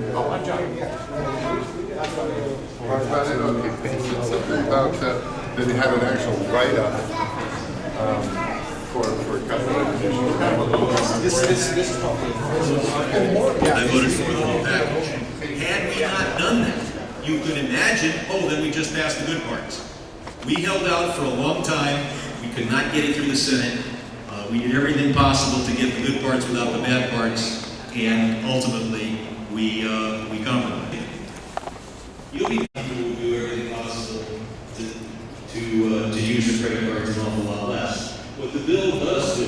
Oh, I'm John. About it, okay. Something about that he had an actual write-up for This is probably. I voted for the whole package. Had we not done that, you could imagine, oh, then we just passed the good parts. We held out for a long time. We could not get it through the Senate. We did everything possible to get the good parts without the bad parts, and ultimately, we compromised. You'll be people will do everything possible to use your credit cards an awful lot less. What the bill does do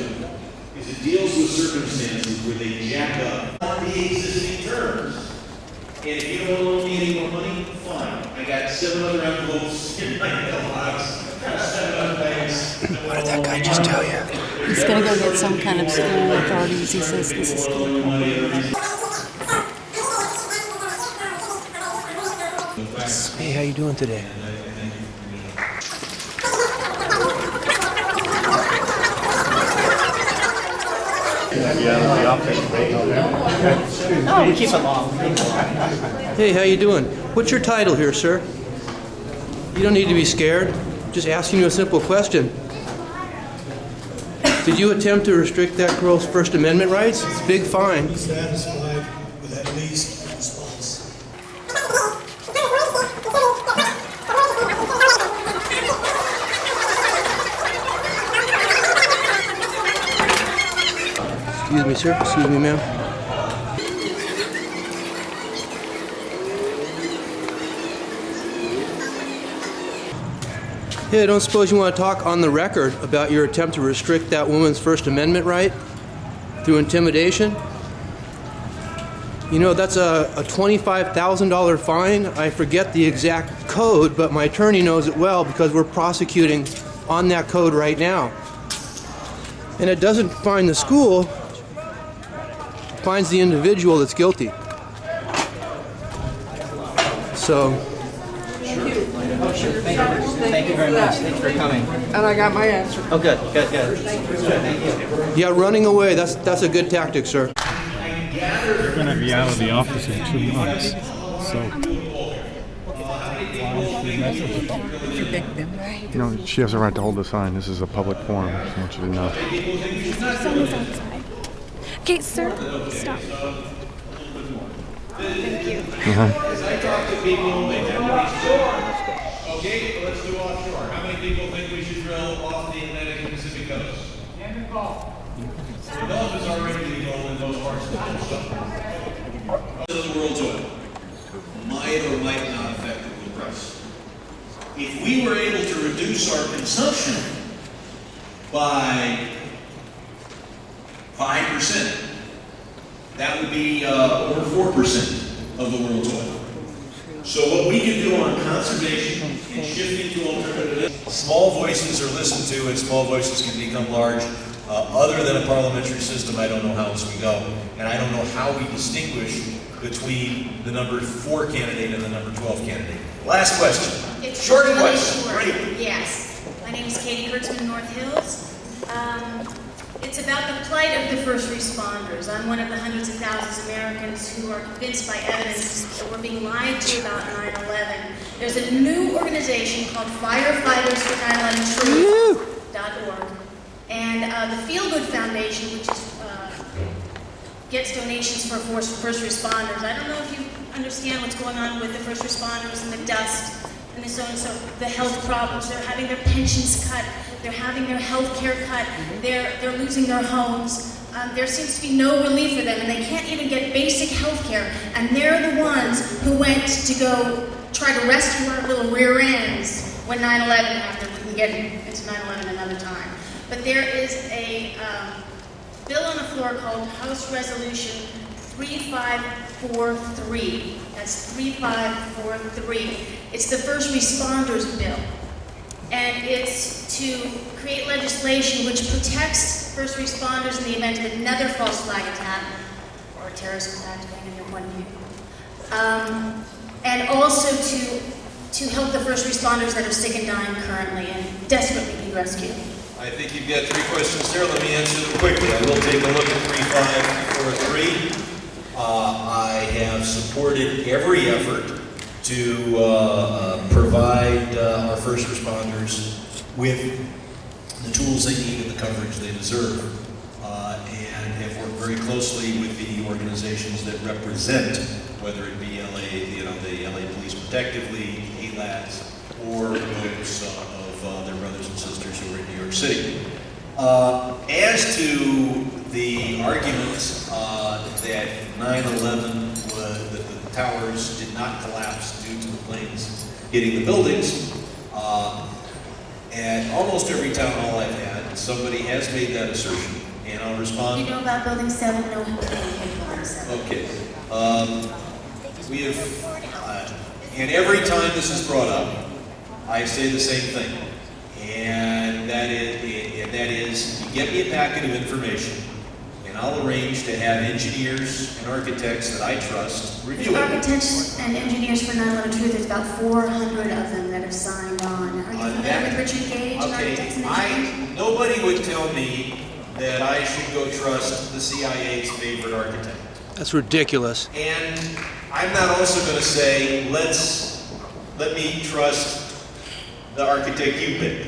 is it deals with circumstances where they jack up on the existing terms. And if you don't loan me any more money, fine. I got 7 other envelopes in my mailbox. 7 other banks. What did that guy just tell you? He's gonna go get some kind of school authorities. He says this is school. Hey, how you doing today? Oh, we keep it long. Hey, how you doing? What's your title here, sir? You don't need to be scared. Just asking you a simple question. Did you attempt to restrict that girl's First Amendment rights? It's a big fine. Be satisfied with at least a response. Excuse me, sir. Excuse me, ma'am. Hey, I don't suppose you want to talk on the record about your attempt to restrict that woman's First Amendment right through intimidation? You know, that's a $25,000 fine. I forget the exact code, but my attorney knows it well because we're prosecuting on that code right now. And it doesn't fine the school, it fines the individual that's guilty. So... Thank you very much. Thanks for coming. And I got my answer. Oh, good. Thank you. Yeah, running away, that's a good tactic, sir. You're going to be out of the office in 2 months. So, you know, she has a right to hold the sign. This is a public forum. I just want you to know. Someone's outside. Okay, sir, stop. Thank you. As I talk to people, they have okay, let's do offshore. How many people think we should drill off the Atlantic and Pacific coast? The Gulf is already legal in most parts of the world. The world's oil might or might not affect the oil price. If we were able to reduce our consumption by 5%, that would be over 4% of the world's oil. So what we can do on conservation and shifting to alternatives, small voices are listened to and small voices can become large. Other than a parliamentary system, I don't know how else we go. And I don't know how we distinguish between the number 4 candidate and the number 12 candidate. Last question. It's Short really question. short. Great. Yes. My name is Katie Kurtzman, North Hills. It's about the plight of the first responders. I'm one of the hundreds of thousands of Americans who are convinced by evidence that we're being lied to about 9/11. There's a new organization called FirefightersFor9/11Truth.org. And the Feel Good Foundation, which is, gets donations for first responders. I don't know if you understand what's going on with the first responders and the dust and so on and so, the health problems. They're having their pensions cut. They're having their health care cut. They're losing their homes. There seems to be no relief for them, and they can't even get basic health care. And they're the ones who went to go try to rescue our little rear ends when 9/11 happened. We can get into 9/11 another time. But there is a bill on the floor called House Resolution 3543. That's 3543. It's the first responders bill. And it's to create legislation which protects first responders in the event of another false flag attack or a terrorist attack, depending on your point of view. And also to help the first responders that are sick and dying currently and desperately need rescue. I think you've got 3 questions there. Let me answer them quickly. I will take a look at 3543. I have supported every effort to provide our first responders with the tools they need and the coverage they deserve, and have worked very closely with the organizations that represent, whether it be the LA Police Protective League, ALADS, or those of their brothers and sisters who are in New York City. As to the arguments that 9/11 that the towers did not collapse due to the planes hitting the buildings, at almost every town hall I've had, somebody has made that assertion, and I'll respond. You know about Building 7? No, Building 7. Okay. We have, and every time this is brought up, I say the same thing, and that is, you get me a packet of information, and I'll arrange to have engineers and architects that I trust review it. Architects and engineers for 9/11 Truth, there's about 400 of them that have signed on. Are you familiar with Richard Gage, Architects and Engineers? Nobody would tell me that I should go trust the CIA's favorite architect. That's ridiculous. And I'm not also going to say, let me trust the architect you pick.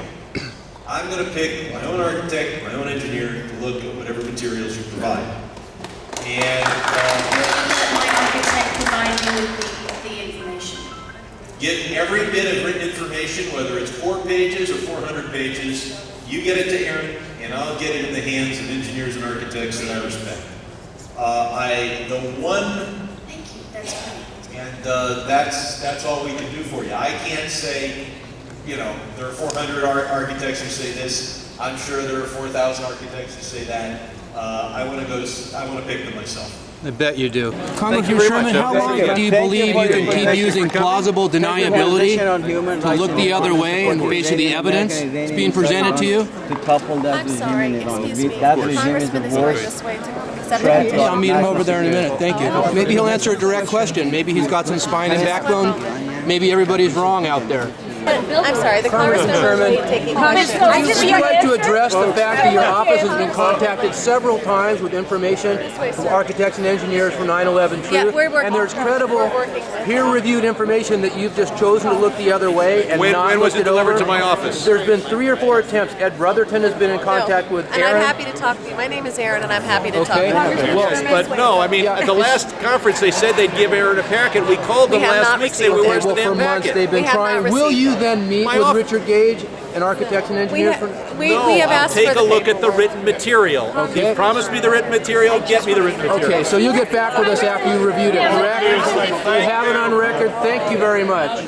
I'm going to pick my own architect, my own engineer to look at whatever materials you provide. And Let my architect provide you with the information. get every bit of written information, whether it's 4 pages or 400 pages, you get it to Aaron, and I'll get it in the hands of engineers and architects that I respect. Thank you, that's great. And that's all we can do for you. I can't say, there are 400 architects who say this. I'm sure there are 4,000 architects who say that. I want to pick them myself. I bet you do. Congressman Sherman, how long do you believe you can keep using plausible deniability to look the other way in the face of the evidence that's being presented to you? I'm sorry, excuse me. Congressman is going this way too. I'll meet him over there in a minute. Thank you. Maybe he'll answer a direct question. Maybe he's got some spine and backbone. Maybe everybody's wrong out there. I'm sorry, the Congressman was taking questions. Would you like to address the fact that your office has been contacted several times with information from architects and engineers for 9/11 Truth? Yeah, we're working. And there's credible, peer-reviewed information that you've just chosen to look the other way and not When was looked it delivered over? to my office? There's been 3 or 4 attempts. Ed Brotherton has been in contact with And Aaron. I'm happy to talk to you. My name is Erin, and I'm happy to talk to Okay. you. Yes, but no, I mean, at the last conference, they said they'd give Aaron a packet. We called them We have last not week, saying, received it. where's the Well, for damn months packet? they've been We have not trying. Will received you it. then meet My with office- Richard Gage and architects and engineers? We No, have I'll asked take for the a look at the paperwork. written material. Okay. You promised me the written material, get me the written material. Okay, so you'll get back with us after you reviewed it, correct? We have it on record. Thank you very much.